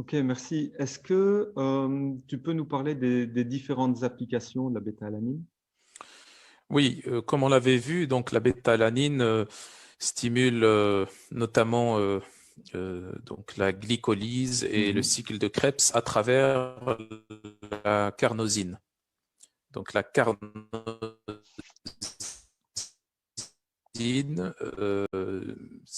Ok, merci. Est-ce que tu peux nous parler des différentes applications de la bêta-alanine? Oui, comme on l'avait vu, donc la bêta-alanine stimule notamment donc la glycolyse et le Mhm. cycle de Krebs à travers la carnosine. Donc la carnosine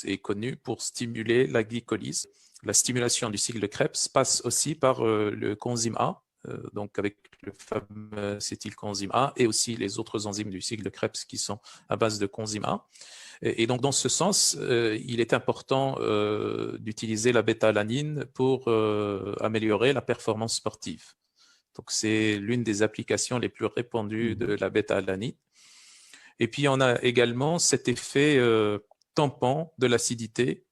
est connue pour stimuler la glycolyse. La stimulation du cycle de Krebs passe aussi par le coenzyme A, donc avec le fameux acétylcoenzyme A, et aussi les autres enzymes du cycle de Krebs qui sont à base de coenzyme A. Et donc, dans ce sens, il est important d'utiliser la bêta-alanine pour améliorer la performance sportive. Donc, c'est l'une des applications les plus répandues de Mhm. la bêta-alanine. Et puis, on a également cet effet tampon de l'acidité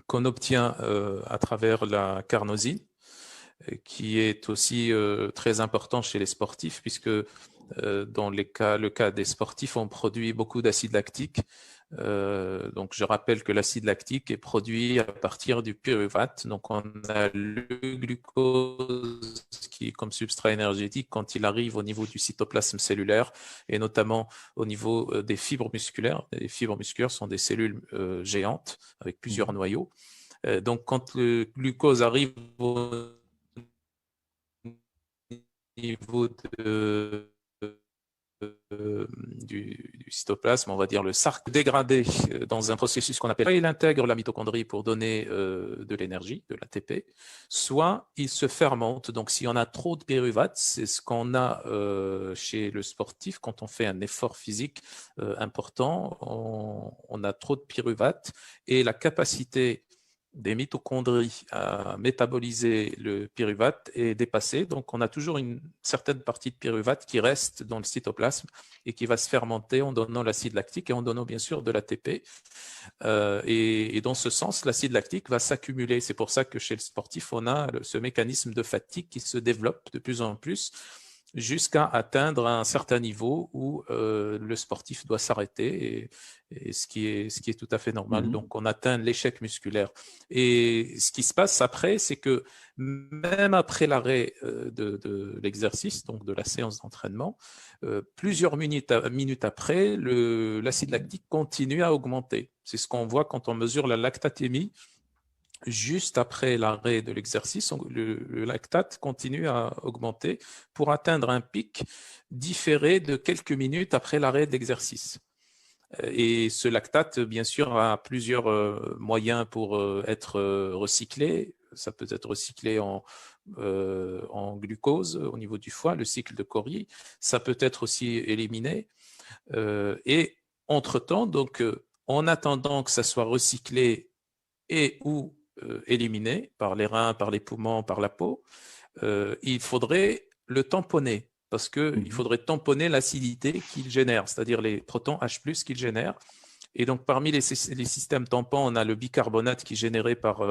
qu'on obtient à travers la carnosine, qui est aussi très important chez les sportifs, puisque dans le cas des sportifs, on produit beaucoup d'acide lactique. Donc, je rappelle que l'acide lactique est produit à partir du pyruvate. Donc, on a le glucose qui est comme substrat énergétique quand il arrive au niveau du cytoplasme cellulaire et notamment au niveau des fibres musculaires. Les fibres musculaires sont des cellules géantes avec plusieurs Mhm. noyaux. Donc, quand le glucose arrive au niveau du cytoplasme, on va dire le sarc dégradé dans un processus qu'on appelle, il intègre la mitochondrie pour donner de l'énergie, de l'ATP, soit il se fermente. Donc, si on a trop de pyruvate, c'est ce qu'on a chez le sportif quand on fait un effort physique important, on a trop de pyruvate et la capacité des mitochondries à métaboliser le pyruvate est dépassée. Donc, on a toujours une certaine partie de pyruvate qui reste dans le cytoplasme et qui va se fermenter en donnant l'acide lactique et en donnant bien sûr de l'ATP. Et dans ce sens, l'acide lactique va s'accumuler. C'est pour ça que chez le sportif, on a ce mécanisme de fatigue qui se développe de plus en plus jusqu'à atteindre un certain niveau où le sportif doit s'arrêter, et ce qui est tout à fait normal. Mhm. Donc, on atteint l'échec musculaire. Et ce qui se passe après, c'est que même après l'arrêt de l'exercice, donc de la séance d'entraînement, plusieurs minutes après, l'acide lactique continue à augmenter. C'est ce qu'on voit quand on mesure la lactatémie. Juste après l'arrêt de l'exercice, le lactate continue à augmenter pour atteindre un pic différé de quelques minutes après l'arrêt de l'exercice. Et ce lactate, bien sûr, a plusieurs moyens pour être recyclé. Ça peut être recyclé en glucose au niveau du foie, le cycle de Cori. Ça peut être aussi éliminé. Et entre-temps, donc, en attendant que ça soit recyclé et ou éliminé par les reins, par les poumons, par la peau, il faudrait le tamponner parce qu'il Mhm. faudrait tamponner l'acidité qu'il génère, c'est-à-dire les protons H+ qu'il génère. Et donc, parmi les systèmes tampons, on a le bicarbonate qui est généré par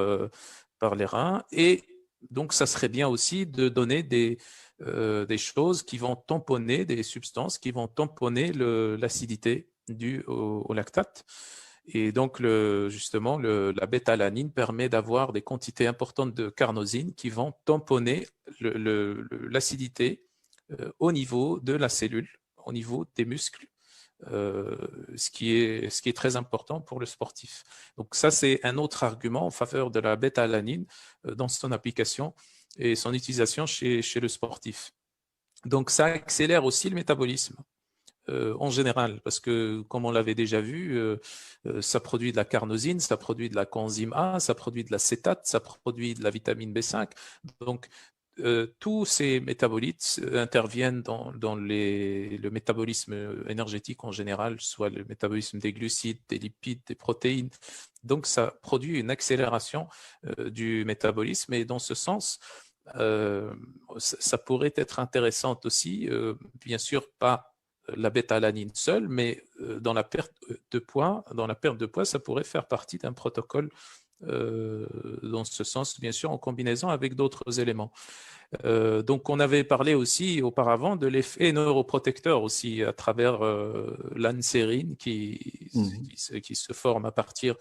les reins. Et donc, ça serait bien aussi de donner des choses qui vont tamponner, des substances qui vont tamponner l'acidité due au lactate. Et donc, justement, la bêta-alanine permet d'avoir des quantités importantes de carnosine qui vont tamponner l'acidité au niveau de la cellule, au niveau des muscles, ce qui est très important pour le sportif. Donc ça, c'est un autre argument en faveur de la bêta-alanine dans son application et son utilisation chez le sportif. Donc ça accélère aussi le métabolisme en général, parce que comme on l'avait déjà vu, ça produit de la carnosine, ça produit de la coenzyme A, ça produit de l'acétate, ça produit de la vitamine B5. Donc, tous ces métabolites interviennent dans le métabolisme énergétique en général, soit le métabolisme des glucides, des lipides, des protéines. Donc, ça produit une accélération du métabolisme et dans ce sens, ça pourrait être intéressant aussi, bien sûr pas la bêta-alanine seule, mais dans la perte de poids, ça pourrait faire partie d'un protocole dans ce sens, bien sûr, en combinaison avec d'autres éléments. Donc, on avait parlé aussi auparavant de l'effet neuroprotecteur aussi à travers l'ansérine Mhm. qui se forme à partir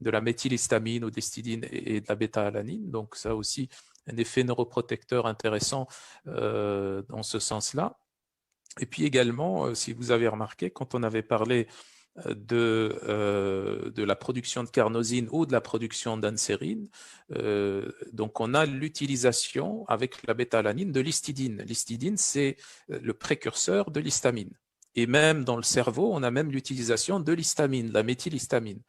de la méthylhistamine ou d'histidine et de la bêta-alanine. Donc ça aussi, un effet neuroprotecteur intéressant dans ce sens-là. Et puis également, si vous avez remarqué, quand on avait parlé de la production de carnosine ou de la production d'ansérine, donc on a l'utilisation avec la bêta-alanine de l'histidine. L'histidine, c'est le précurseur de l'histamine. Et même dans le cerveau, on a même l'utilisation de l'histamine, la méthylhistamine.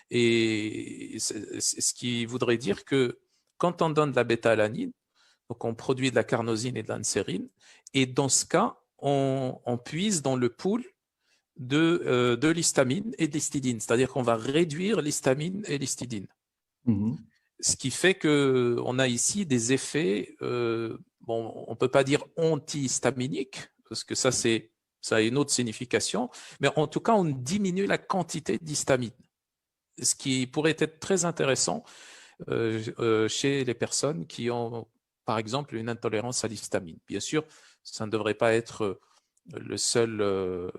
Et ce qui voudrait dire que quand on donne de la bêta-alanine, donc on produit de la carnosine et de l'ansérine, et dans ce cas, on puise dans le pool de l'histamine et de l'histidine, c'est-à-dire qu'on va réduire l'histamine et l'histidine. Ce qui fait qu'on a ici des effets, bon, on ne peut pas dire antihistaminiques, parce que ça a une autre signification, mais en tout cas, on diminue la quantité d'histamine, ce qui pourrait être très intéressant chez les personnes qui ont, par exemple, une intolérance à l'histamine. Bien sûr, ça ne devrait pas être le seul,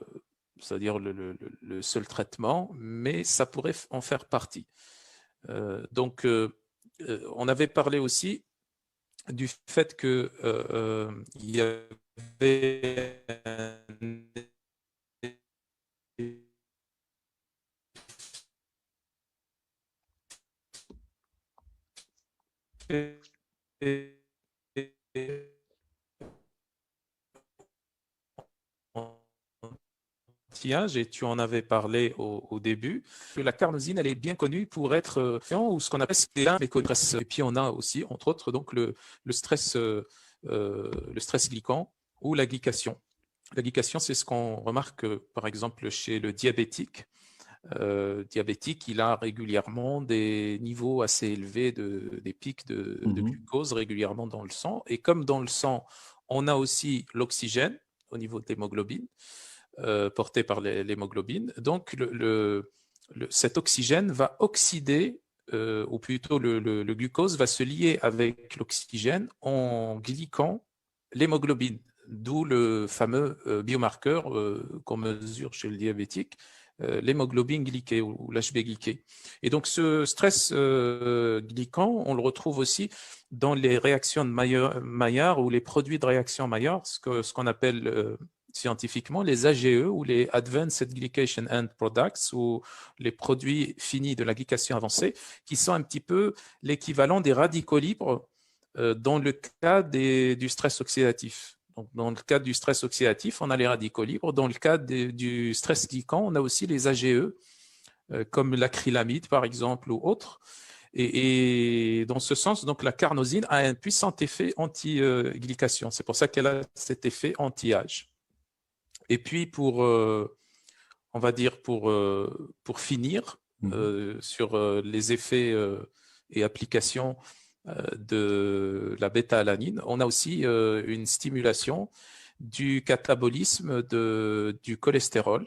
c'est-à-dire le seul traitement, mais ça pourrait en faire partie. Donc, on avait parlé aussi du fait que il y avait un anti-âge, et tu en avais parlé au début, que la carnosine, elle est bien connue pour être ou ce qu'on appelle stress. Et puis on a aussi, entre autres, donc le stress glycant ou la glycation. La glycation, c'est ce qu'on remarque, par exemple, chez le diabétique. Diabétique, il a régulièrement des niveaux assez élevés des pics de glucose régulièrement dans le sang. Et comme dans le sang, on a aussi l'oxygène au niveau de l'hémoglobine, porté par l'hémoglobine. Donc, cet oxygène va oxyder, ou plutôt le glucose va se lier avec l'oxygène en glyquant l'hémoglobine, d'où le fameux biomarqueur qu'on mesure chez le diabétique, l'hémoglobine glyquée ou l'HB glyqué. Et donc, ce stress glyquant, on le retrouve aussi dans les réactions de Maillard ou les produits de réaction Maillard, ce qu'on appelle scientifiquement les AGE ou les Advanced Glycation End Products, ou les produits finis de la glycation avancée, qui sont un petit peu l'équivalent des radicaux libres dans le cas du stress oxydatif. Donc, dans le cas du stress oxydatif, on a les radicaux libres. Dans le cas du stress glycant, on a aussi les AGE, comme l'acrylamide par exemple ou autres. Et dans ce sens, donc, la carnosine a un puissant effet anti-glycation. C'est pour ça qu'elle a cet effet anti-âge. Et puis, on va dire pour finir sur les effets et applications de la bêta-alanine, on a aussi une stimulation du catabolisme du cholestérol.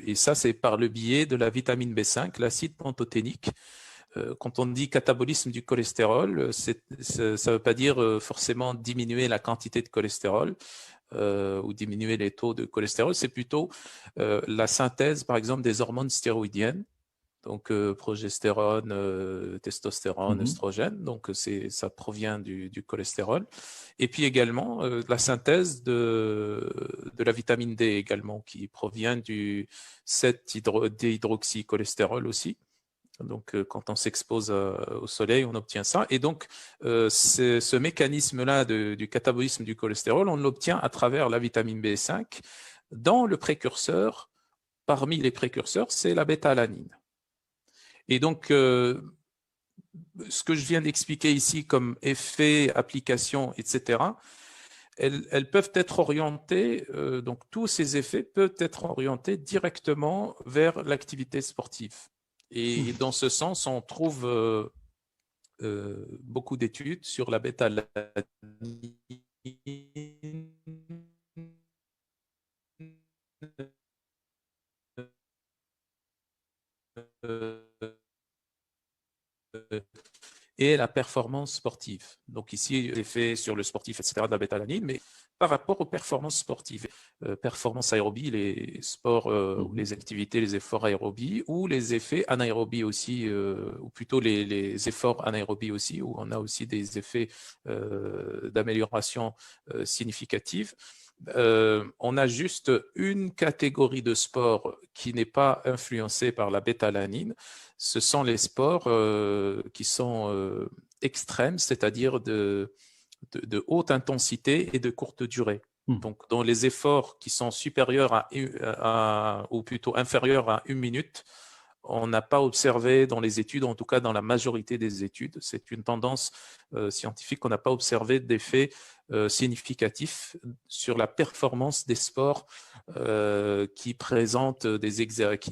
Et ça, c'est par le biais de la vitamine B5, l'acide pantothénique. Quand on dit catabolisme du cholestérol, ça ne veut pas dire forcément diminuer la quantité de cholestérol ou diminuer les taux de cholestérol, c'est plutôt la synthèse, par exemple, des hormones stéroïdiennes, donc progestérone, testostérone, œstrogène, donc ça provient du cholestérol. Et puis également la synthèse de la vitamine D également, qui provient du 7-déhydroxycholestérol aussi. Donc, quand on s'expose au soleil, on obtient ça. Et donc, ce mécanisme-là du catabolisme du cholestérol, on l'obtient à travers la vitamine B5. Dans le précurseur, parmi les précurseurs, c'est la bêta-alanine. Et donc, ce que je viens d'expliquer ici comme effet, application, etc., elles peuvent être orientées, donc tous ces effets peuvent être orientés directement vers l'activité sportive. Et dans ce sens, on trouve beaucoup d'études sur la bêta-alanine et la performance sportive. Donc ici, l'effet sur le sportif, etc., de la bêta-alanine, mais par rapport aux performances sportives. Performance aérobie, les sports, les activités, les efforts aérobie, ou les effets anaérobie aussi, ou plutôt les efforts anaérobie aussi, où on a aussi des effets d'amélioration significative. On a juste une catégorie de sport qui n'est pas influencée par la bêta-alanine. Ce sont les sports qui sont extrêmes, c'est-à-dire de haute intensité et de courte durée. Donc, dans les efforts qui sont supérieurs ou plutôt inférieurs à 1 minute, on n'a pas observé dans les études, en tout cas dans la majorité des études, c'est une tendance scientifique qu'on n'a pas observé d'effet significatif sur la performance des sports qui présentent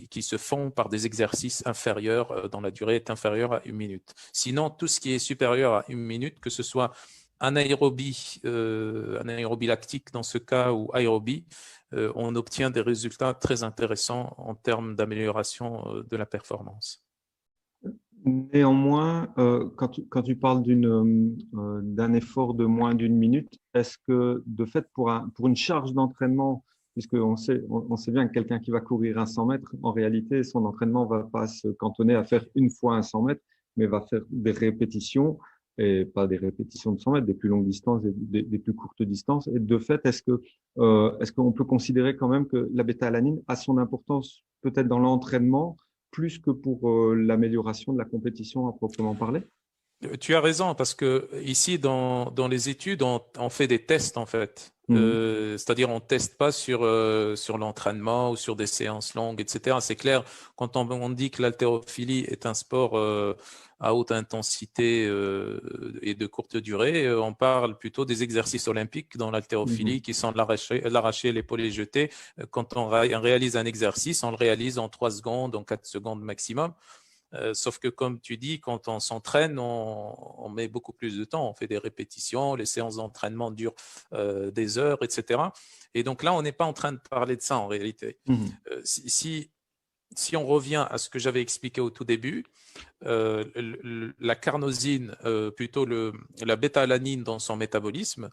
qui se font par des exercices inférieurs, dont la durée est inférieure à 1 minute. Sinon, tout ce qui est supérieur à 1 minute, que ce soit anaérobie lactique dans ce cas ou aérobie, on obtient des résultats très intéressants en termes d'amélioration de la performance. Néanmoins, quand tu parles d'un effort de moins d'une minute, est-ce que de fait, pour une charge d'entraînement, puisqu'on on sait bien que quelqu'un qui va courir un 100 mètres, en réalité, son entraînement ne va pas se cantonner à faire une fois un 100 mètres, mais va faire des répétitions, et pas des répétitions de 100 mètres, des plus longues distances, des plus courtes distances. Et de fait, est-ce qu'on peut considérer quand même que la bêta-alanine a son importance peut-être dans l'entraînement plus que pour l'amélioration de la compétition à proprement parler? Tu as raison, parce que ici, dans les études, on fait des tests, en fait. C'est-à-dire, on ne teste pas sur l'entraînement ou sur des séances longues, etc. C'est clair, quand on dit que l'haltérophilie est un sport à haute intensité et de courte durée, on parle plutôt des exercices olympiques dans l'haltérophilie qui sont l'arracher, l'épaulé jeté. Quand on réalise un exercice, on le réalise en 3 secondes, en 4 secondes maximum. Sauf que, comme tu dis, quand on s'entraîne, on met beaucoup plus de temps. On fait des répétitions, les séances d'entraînement durent des heures, etc. Et donc là, on n'est pas en train de parler de ça en réalité. Si on revient à ce que j'avais expliqué au tout début, la carnosine, plutôt la bêta-alanine dans son métabolisme,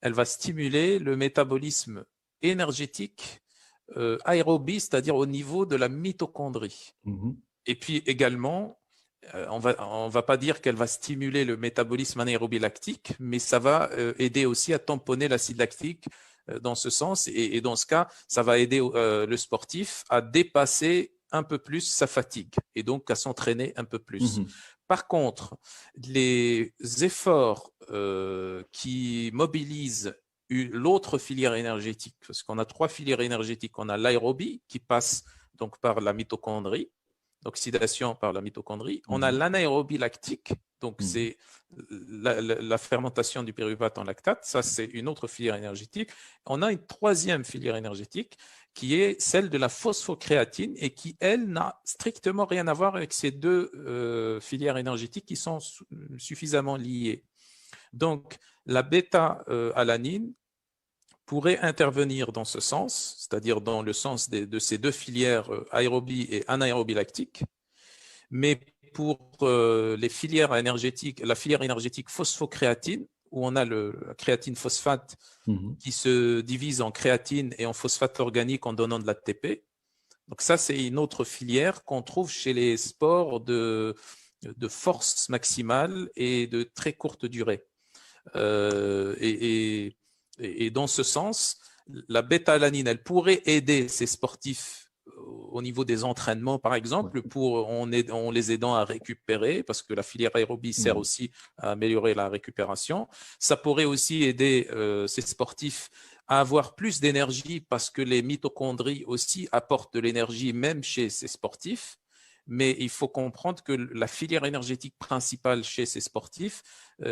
elle va stimuler le métabolisme énergétique aérobie, c'est-à-dire au niveau de la mitochondrie. Et puis également, on va pas dire qu'elle va stimuler le métabolisme anaérobie lactique, mais ça va aider aussi à tamponner l'acide lactique dans ce sens. Et dans ce cas, ça va aider le sportif à dépasser un peu plus sa fatigue et donc à s'entraîner un peu plus. Par contre, les efforts qui mobilisent l'autre filière énergétique, parce qu'on a 3 filières énergétiques, on a l'aérobie qui passe donc par la mitochondrie, l'oxydation par la mitochondrie. On a l'anaérobie lactique, donc c'est la fermentation du pyruvate en lactate. Ça, c'est une autre filière énergétique. On a une 3e filière énergétique qui est celle de la phosphocréatine et qui, elle, n'a strictement rien à voir avec ces 2 filières énergétiques qui sont suffisamment liées. Donc, la bêta-alanine pourrait intervenir dans ce sens, c'est-à-dire dans le sens de ces 2 filières aérobie et anaérobie lactique, mais pour les filières énergétiques, la filière énergétique phosphocréatine, où on a la créatine phosphate qui se divise en créatine et en phosphate organique en donnant de l'ATP. Donc ça, c'est une autre filière qu'on trouve chez les sports de force maximale et de très courte durée. Et dans ce sens, la bêta-alanine, elle pourrait aider ces sportifs au niveau des entraînements, par exemple, en les aidant à récupérer, parce que la filière aérobie sert aussi à améliorer la récupération. Ça pourrait aussi aider ces sportifs à avoir plus d'énergie, parce que les mitochondries aussi apportent de l'énergie, même chez ces sportifs. Mais il faut comprendre que la filière énergétique principale chez ces sportifs,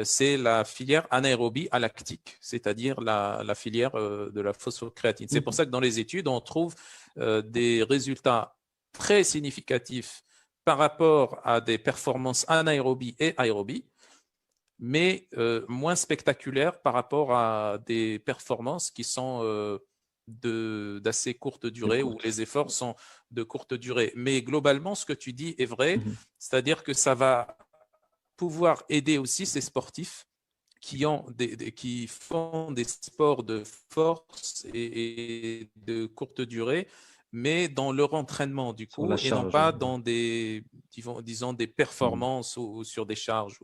c'est la filière anaérobie lactique, c'est-à-dire la filière de la phosphocréatine. C'est pour ça que dans les études, on trouve des résultats très significatifs par rapport à des performances anaérobie et aérobie, mais moins spectaculaires par rapport à des performances qui sont d'assez courte durée, où les efforts sont de courte durée. Mais globalement, ce que tu dis est vrai, c'est-à-dire que ça va pouvoir aider aussi ces sportifs qui font des sports de force et de courte durée, mais dans leur entraînement du Sur la coup, et non charge. pas dans des, disons, des Mm. performances ou sur des charges.